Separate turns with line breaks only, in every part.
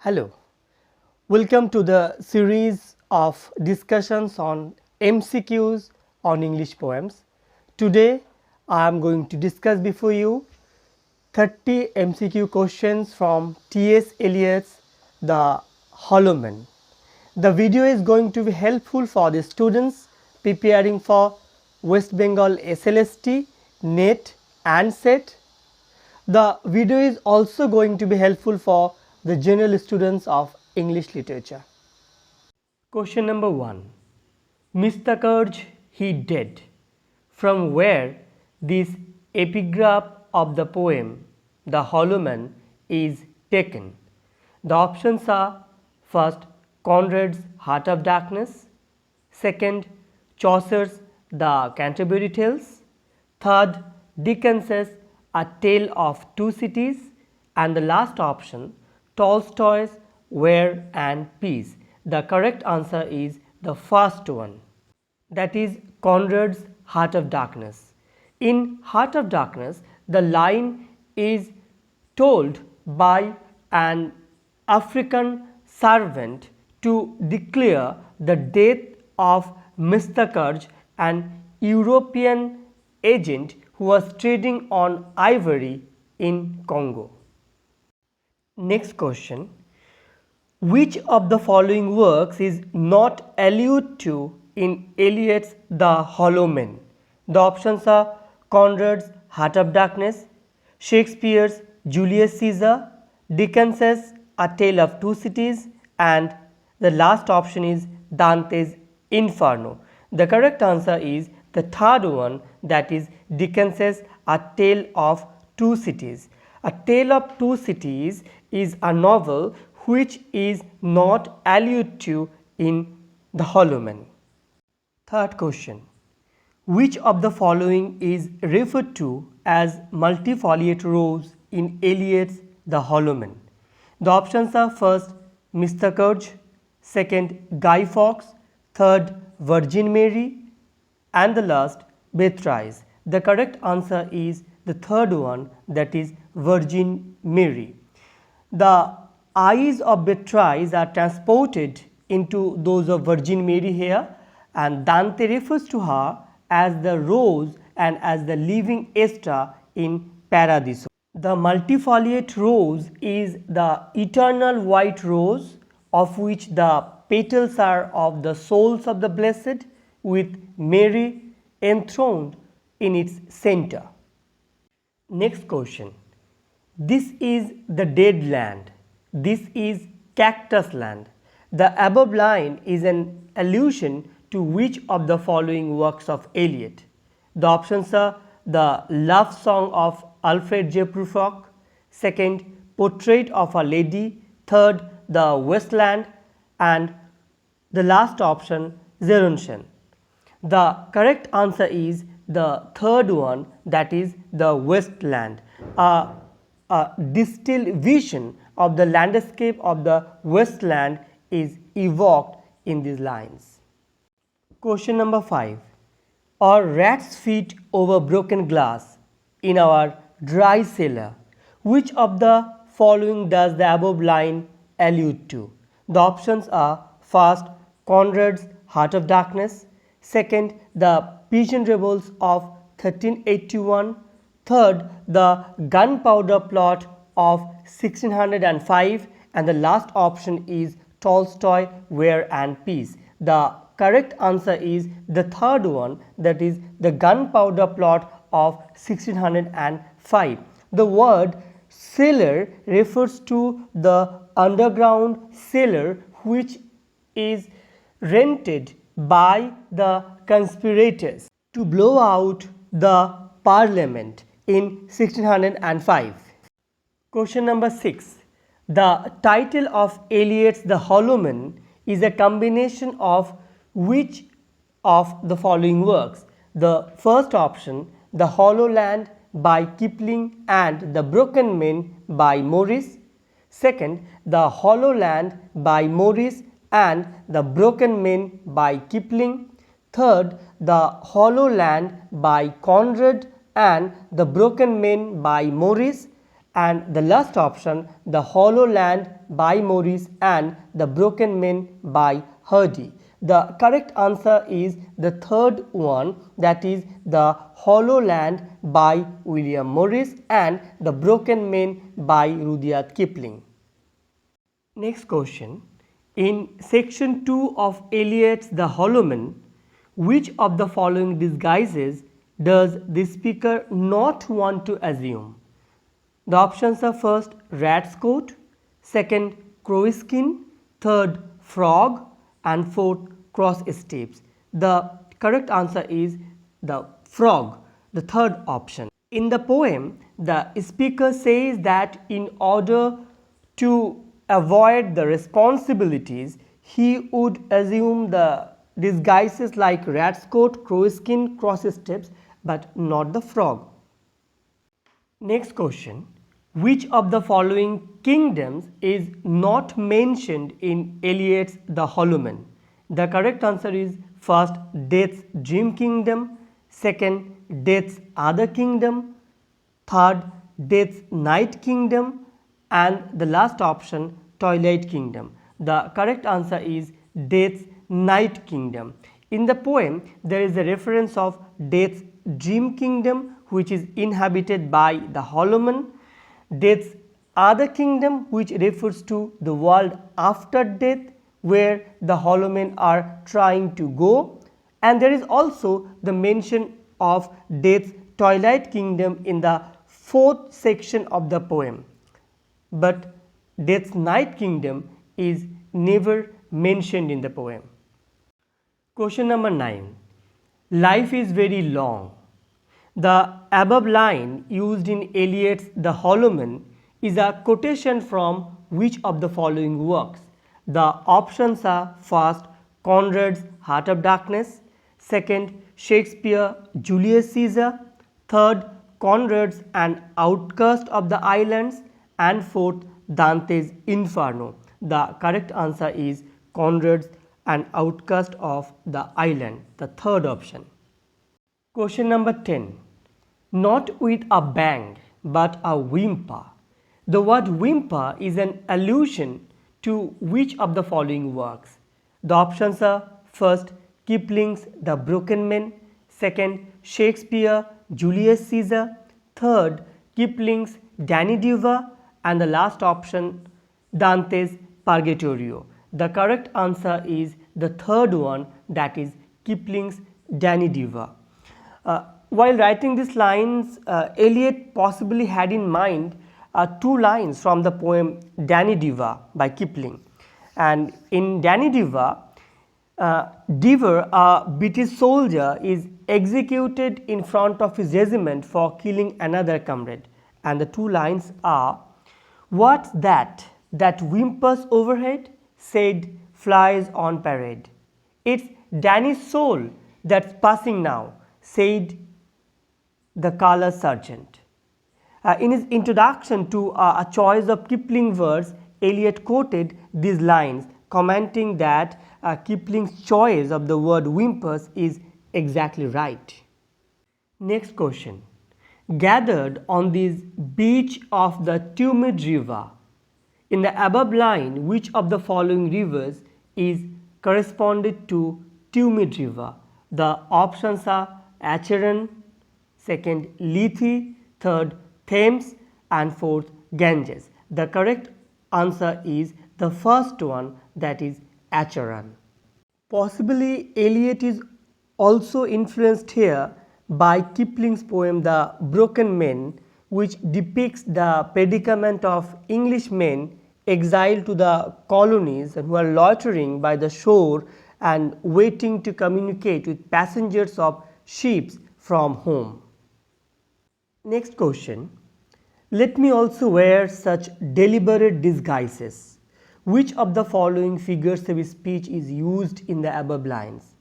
Hello, welcome to the series of discussions on MCQs on English poems. Today I am going to discuss before you 30 MCQ questions from T.S. Eliot's The Hollow Man. The video is going to be helpful for the students preparing for West Bengal SLST, NET and SET. The video is also going to be helpful for the general students of English literature. Question number 1. Mr. Kurj, he dead. From where this epigraph of the poem The Hollow Man is taken? The options are: first, Conrad's Heart of Darkness; second, Chaucer's The Canterbury Tales; third, Dickens's A Tale of Two Cities; and the last option, Tolstoy's War and Peace. The correct answer is the first one, that is Conrad's Heart of Darkness. In Heart of Darkness, the line is told by an African servant to declare the death of Mr. Kurj, an European agent who was trading on ivory in Congo. Next question. Which of the following works is not alluded to in Eliot's The Hollow Man? The options are Conrad's Heart of Darkness, Shakespeare's Julius Caesar, Dickens's A Tale of Two Cities, and the last option is Dante's Inferno. The correct answer is the third one, that is Dickens's A Tale of Two Cities. A Tale of Two Cities is a novel which is not alluded to in The Hollow Man. Third question. Which of the following is referred to as multifoliate rose in Eliot's The Hollow Man? The options are: first, Mr. Kurj; second, Guy Fawkes; third, Virgin Mary; and the last, Beatrice. The correct answer is the third one, that is Virgin Mary. The eyes of Beatrice are transported into those of Virgin Mary here, and Dante refers to her as the rose and as the living Esther in Paradiso. The multifoliate rose is the eternal white rose, of which the petals are of the souls of the blessed, with Mary enthroned in its center. Next question. This is the dead land. This is cactus land. The above line is an allusion to which of the following works of Eliot? The options are: the Love Song of Alfred J. Prufrock; second, Portrait of a Lady; third, The Wasteland; and the last option, Zeronchen. The correct answer is the third one, that is The Wasteland. A distilled vision of the landscape of the wasteland is evoked in these lines. Question number 5. Or rats feet over broken glass in our dry cellar. Which of the following does the above line allude to? The options are: first, Conrad's Heart of Darkness; second, the Pigeon Rebels of 1381; third, the Gunpowder Plot of 1605; and the last option is Tolstoy, War and Peace. The correct answer is the third one, that is the Gunpowder Plot of 1605. The word cellar refers to the underground cellar which is rented by the conspirators to blow out the parliament in 1605. Question number 6. The title of Eliot's The Hollow Man is a combination of which of the following works? The first option, The Hollow Land by Kipling and The Broken Men by Morris; second, The Hollow Land by Morris and The Broken Men by Kipling; third, The Hollow Land by Conrad and The Broken Men by Morris; and the last option, The Hollow Land by Morris and The Broken Men by Hardy. The correct answer is the third one, that is The Hollow Land by William Morris and The Broken Men by Rudyard Kipling. Next question. In section 2 of Eliot's The Hollow Man, which of the following disguises does the speaker not want to assume? The options are: first, rat's coat; second, crow skin; third, frog; and fourth, cross steps. The correct answer is the frog, the third option. In the poem, the speaker says that in order to avoid the responsibilities, he would assume the disguises like rat's coat, crow skin, cross steps, but not the frog. Next question. Which of the following kingdoms is not mentioned in Eliot's The Hollow Man? The correct answer is: first, Death's Dream Kingdom; second, Death's Other Kingdom; third, Death's Night Kingdom; and the last option, Twilight Kingdom. The correct answer is Death's Night Kingdom. In the poem, there is a reference of Death's Dream Kingdom, which is inhabited by the Hollow Man; Death's Other Kingdom, which refers to the world after death, where the Hollow Men are trying to go, and there is also the mention of Death's Twilight Kingdom in the fourth section of the poem, but Death's Night Kingdom is never mentioned in the poem. Question number 9. Life is very long. The above line used in Eliot's The Hollow Man is a quotation from which of the following works? The options are: first, Conrad's Heart of Darkness; second, Shakespeare Julius Caesar; third, Conrad's An Outcast of the Islands; and fourth, Dante's Inferno. The correct answer is Conrad's An Outcast of the Island, the third option. Question number 10. Not with a bang but a whimper. The word whimper is an allusion to which of the following works? The options are: first, Kipling's The Broken Men; second, Shakespeare Julius Caesar; third, Kipling's Danny Diva; and the last option, Dante's Purgatorio. The correct answer is the third one, that is Kipling's Danny Diva. While writing these lines, Eliot possibly had in mind two lines from the poem Danny Diva by Kipling. And in Danny Diva, Diver, a British soldier, is executed in front of his regiment for killing another comrade. And the two lines are: "What's that that whimpers overhead? Said flies on parade. It's Danny's soul that's passing now, said the colour sergeant." In his introduction to a choice of Kipling verse, Eliot quoted these lines, commenting that Kipling's choice of the word whimpers is exactly right. Next question. Gathered on this beach of the Tumid River. In the above line, which of the following rivers is corresponded to Tumid River? The options are Acheron, second, Lethe, third, Thames, and fourth, Ganges. The correct answer is the first one, that is Acheron. Possibly Eliot is also influenced here by Kipling's poem The Broken Men, which depicts the predicament of Englishmen exiled to the colonies and who are loitering by the shore and waiting to communicate with passengers of ships from home. Next question. Let me also wear such deliberate disguises. Which of the following figures of speech is used in the above lines?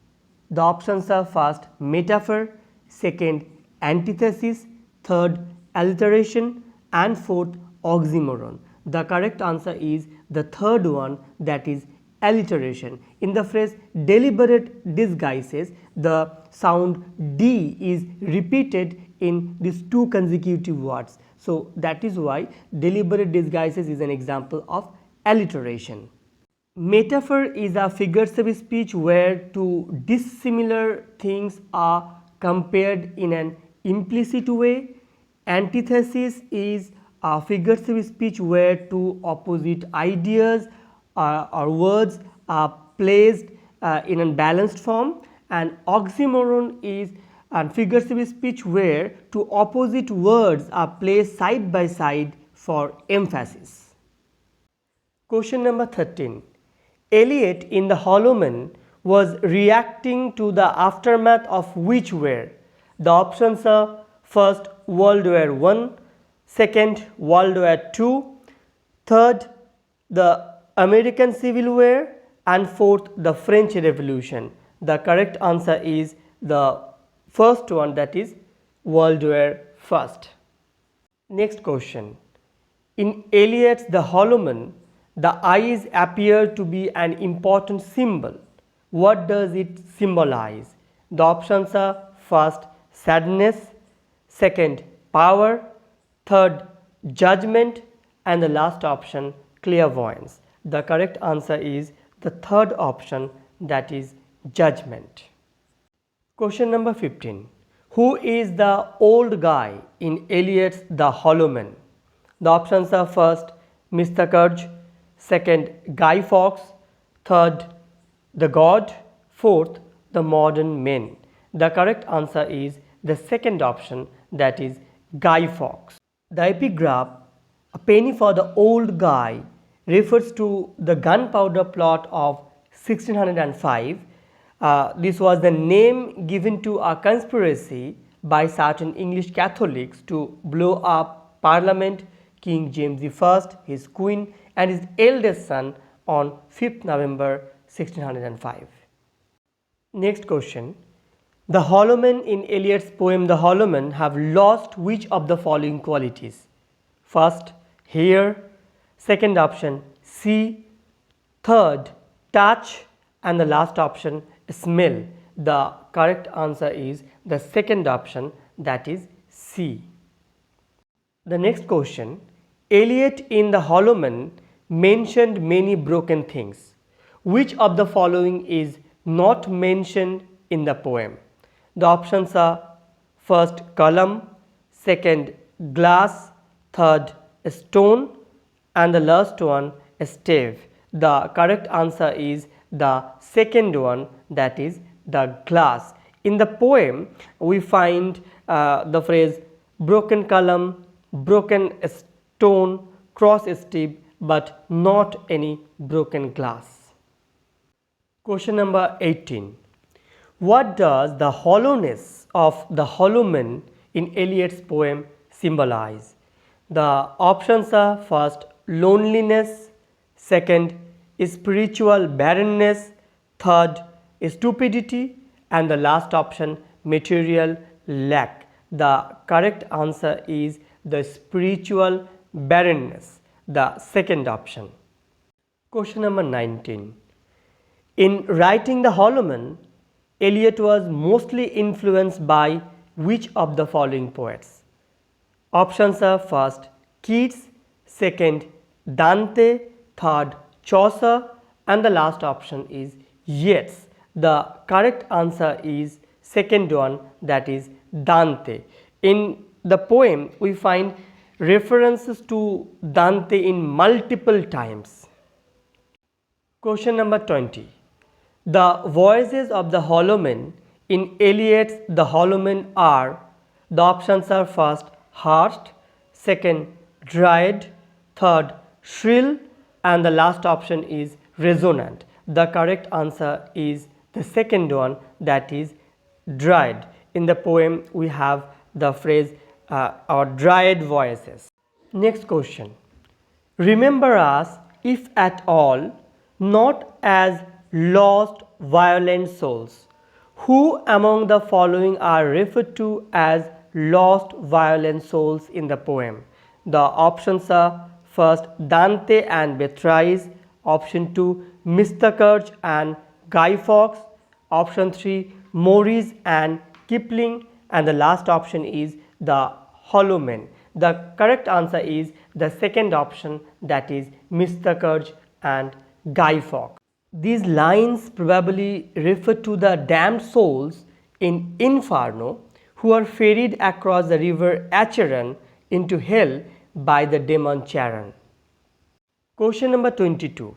The options are: first, metaphor; second, antithesis; third, alliteration; and fourth, oxymoron. The correct answer is the third one, that is alliteration. In the phrase deliberate disguises, the sound D is repeated in these two consecutive words. So that is why deliberate disguises is an example of alliteration. Metaphor is a figures of speech where two dissimilar things are compared in an implicit way. Antithesis is a figures of speech where two opposite ideas or words are placed in a balanced form, and oxymoron is a figures of speech where two opposite words are placed side by side for emphasis. Question number 13. Eliot in the Hollow Man was reacting to the aftermath of which war? The options are: first World War I, second World War II, third the American Civil War, and fourth the French Revolution. The correct answer is the first one, that is World War I. Next question. In Eliot's The Hollow Man, the eyes appear to be an important symbol. What does it symbolize? The options are: first sadness, second power, third judgment, and the last option clairvoyance. The correct answer is the third option, that is judgment. Question number 15. Who is the old guy in Eliot's The Hollow Man? The options are: first Mr. Kurge, second Guy Fawkes, third the God, fourth the modern men. The correct answer is the second option, that is Guy Fawkes. The epigraph "a penny for the old guy" refers to the gunpowder plot of 1605. This was the name given to a conspiracy by certain English Catholics to blow up Parliament, King James I, his queen, and his eldest son on 5th November 1605. Next question. The Hollow Men in Eliot's poem The Hollow Man have lost which of the following qualities? First, hear, second option, see, third, touch, and the last option, smell. The correct answer is the second option, that is see. The next question. Eliot in The Hollow Man mentioned many broken things. Which of the following is not mentioned in the poem? The options are: first column, second glass, third stone, and the last one stave. The correct answer is the second one, that is the glass. In the poem we find the phrase broken column, broken stone, cross stave, but not any broken glass. Question number 18. What does the hollowness of the hollow man in Eliot's poem symbolize? The options are: first loneliness, second spiritual barrenness, third stupidity, and the last option material lack. The correct answer is the spiritual barrenness, the second option. Question number 19. In writing The Hollow Man, Eliot was mostly influenced by which of the following poets? Options are: first Keats, second Dante, third Chaucer, and the last option is Yeats. The correct answer is second one, that is Dante. In the poem we find references to Dante in multiple times. Question number 20. The voices of the Hollow Man in Eliot's The Hollow Man are: the options are: first harsh, second dryad, third shrill, and the last option is resonant. The correct answer is the second one, that is dryad. In the poem we have the phrase our dryad voices. Next question. Remember us, if at all, not as lost violent souls. Who among the following are referred to as lost violent souls in the poem? The options are: first Dante and Beatrice, option 2 Mr. Kurge and Guy Fawkes, option 3 Maurice and Kipling, and the last option is the hollow men. The correct answer is the second option, that is Mr. Kurj and Guy Fawkes. These lines probably refer to the damned souls in Inferno who are ferried across the river Acheron into hell by the demon Charon. Question number 22.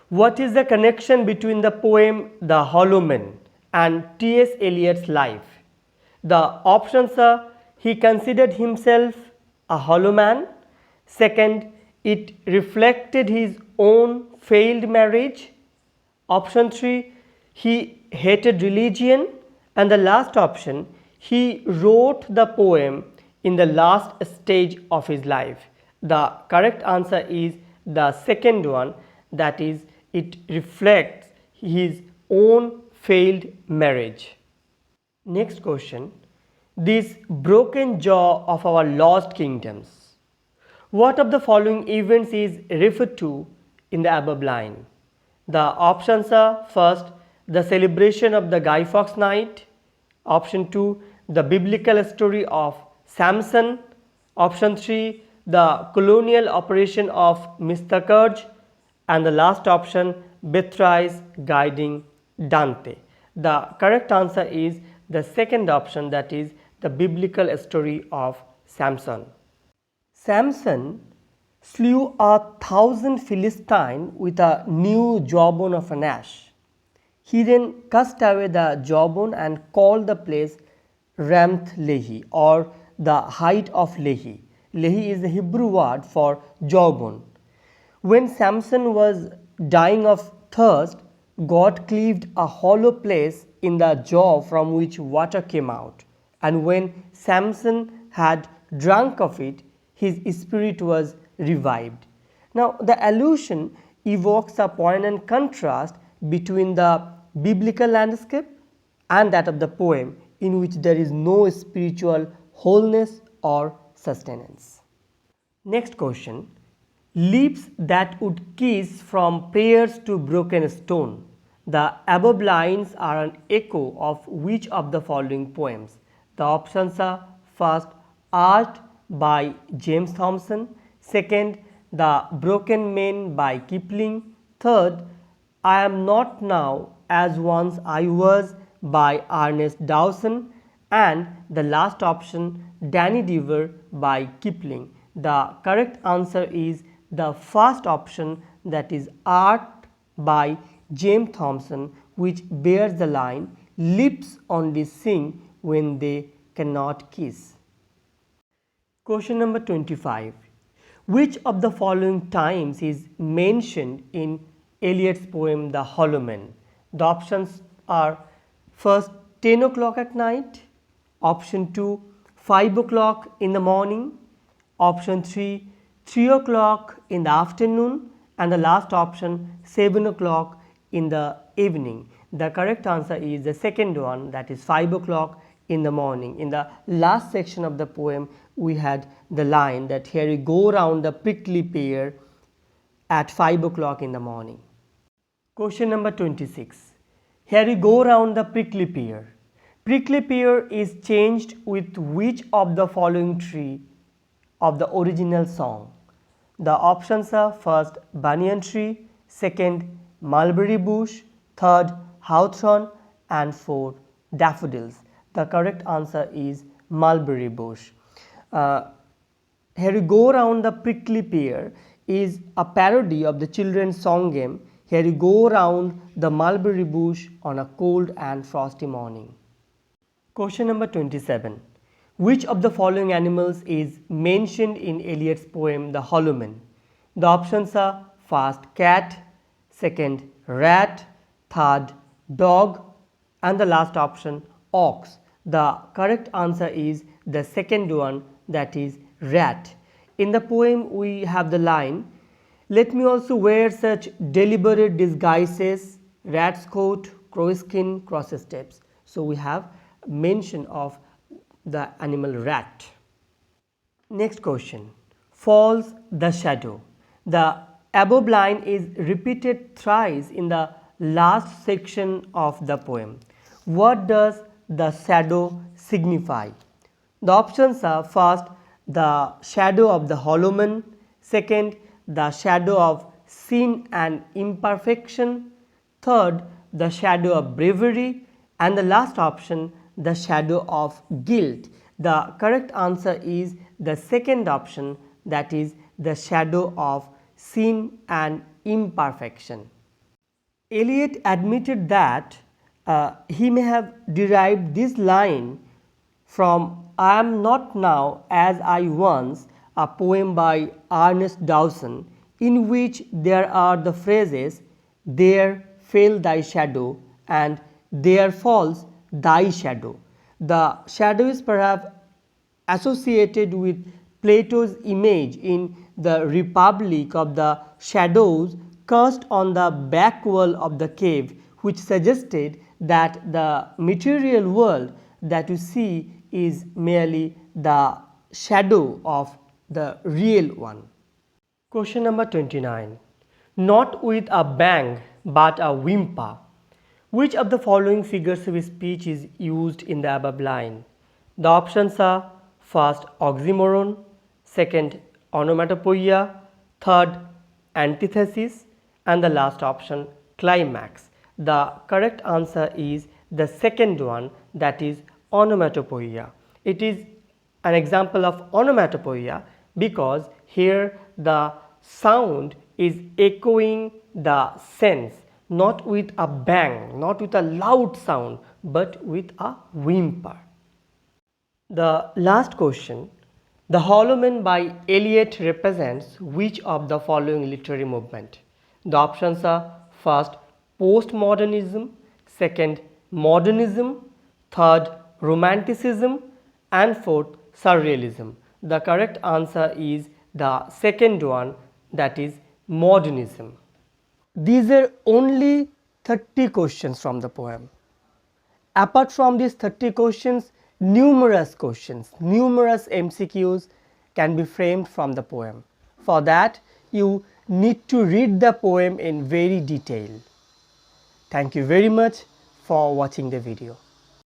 What is the connection between the poem The Hollow Men and T.S. Eliot's life? The options are: he considered himself a hollow man. Second, it reflected his own failed marriage. Option 3, he hated religion. And the last option, he wrote the poem in the last stage of his life. The correct answer is the second one, that is, it reflects his own failed marriage. Next question, this broken jaw of our lost kingdoms. What of the following events is referred to in the above line? The options are: first, the celebration of the Guy Fawkes night. Option 2, the biblical story of Samson. Option 3, the colonial operation of Mr. Kurj. And the last option, Beatrice guiding Dante. The correct answer is the second option, that is the biblical story of Samson. Samson slew 1,000 Philistines with a new jawbone of an ass. He then cast away the jawbone and called the place Ramth Lehi, or the height of Lehi. Lehi is the Hebrew word for jawbone. When Samson was dying of thirst, God cleaved a hollow place in the jaw from which water came out. And when Samson had drunk of it, his spirit was revived. Now, the allusion evokes a poignant contrast between the biblical landscape and that of the poem, in which there is no spiritual wholeness or sustenance. Next question, lips that would kiss from prayers to broken stone. The above lines are an echo of which of the following poems? The options are: first, Art by James Thomson. Second, The Broken Men by Kipling. Third, I Am Not Now as Once I Was by Ernest Dowson. And the last option, Danny Deever by Kipling. The correct answer is the first option, that is Art by James Thomson, which bears the line, lips only sing when they cannot kiss. Question number 25. Which of the following times is mentioned in Eliot's poem The Hollow Men? The options are: first, 10 o'clock at night. Option 2, 5 o'clock in the morning. Option 3, 3 o'clock in the afternoon. And the last option, 7 o'clock in the evening. The correct answer is the second one, that is 5 o'clock in the morning. In the last section of the poem, we had the line that here you go round the prickly pear at 5 o'clock in the morning. Question number 26. Here you go round the prickly pear. Prickly pear is changed with which of the following tree of the original song? The options are: first, banyan tree. Second, mulberry bush. Third, hawthorn. And fourth, daffodils. The correct answer is mulberry bush. Here you go round the prickly pear is a parody of the children's song game Here you go round the mulberry bush on a cold and frosty morning. Question number 27. Which of the following animals is mentioned in Eliot's poem The Hollow Men? The options are: first, cat; second, rat; third, dog; and the last option, ox. The correct answer is the second one, that is rat. In the poem we have the line, "Let me also wear such deliberate disguises, rat's coat, crow skin, cross steps." So we have mention of the animal rat. Next question, falls the shadow. The above line is repeated thrice in the last section of the poem. What does the shadow signify? The options are: first, the shadow of the hollow man; second, the shadow of sin and imperfection; third, the shadow of bravery; and the last option, the shadow of guilt. The correct answer is the second option, that is the shadow of sin and imperfection. Eliot admitted that he may have derived this line from "I am not now as I once," a poem by Ernest Dowson, in which there are the phrases "there fell thy shadow" and "there falls thy shadow." The shadow is perhaps associated with Plato's image in the Republic of the shadows cast on the back wall of the cave, which suggested that the material world that you see is merely the shadow of the real one. Question number 29. Not with a bang but a whimper. Which of the following figures of speech is used in the above line? The options are: first, oxymoron; second, onomatopoeia; third, antithesis; and the last option, climax. The correct answer is the second one, that is onomatopoeia. It is an example of onomatopoeia because here the sound is echoing the sense, not with a bang, not with a loud sound, but with a whimper. The last question: the Hollow Man by Eliot represents which of the following literary movement? The options are: first, postmodernism; second, modernism; third, romanticism; and fourth, surrealism. The correct answer is the second one, that is modernism. These are only 30 questions from the poem. Apart from these 30 questions, numerous MCQs can be framed from the poem. For that, you need to read the poem in very detail. Thank you very much for watching the video.